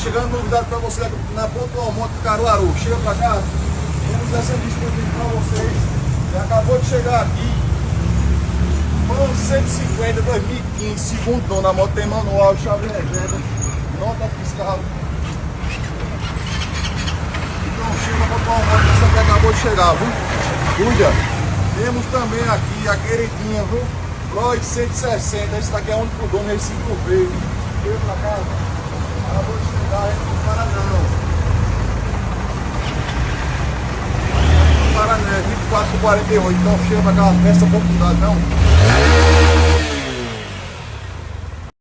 chegando novidade para você aqui na Ponto Almonte do Caruaru. Chega para cá, temos essa disputa para vocês. Já acabou de chegar aqui. Mano 150 2015, segundo dono, a moto tem manual, chave reserva, nota fiscal. Então chega para Ponto Almonte, essa aqui acabou de chegar, viu? Cuida. Temos também aqui a queridinha, viu? Lloyd 160, esse daqui é o único dono, Recife Verde. Chega pra cá, acabou de chegar, a gente não para não. Não para não, é 24 por 48, então chega pra cá, não presta oportunidade não.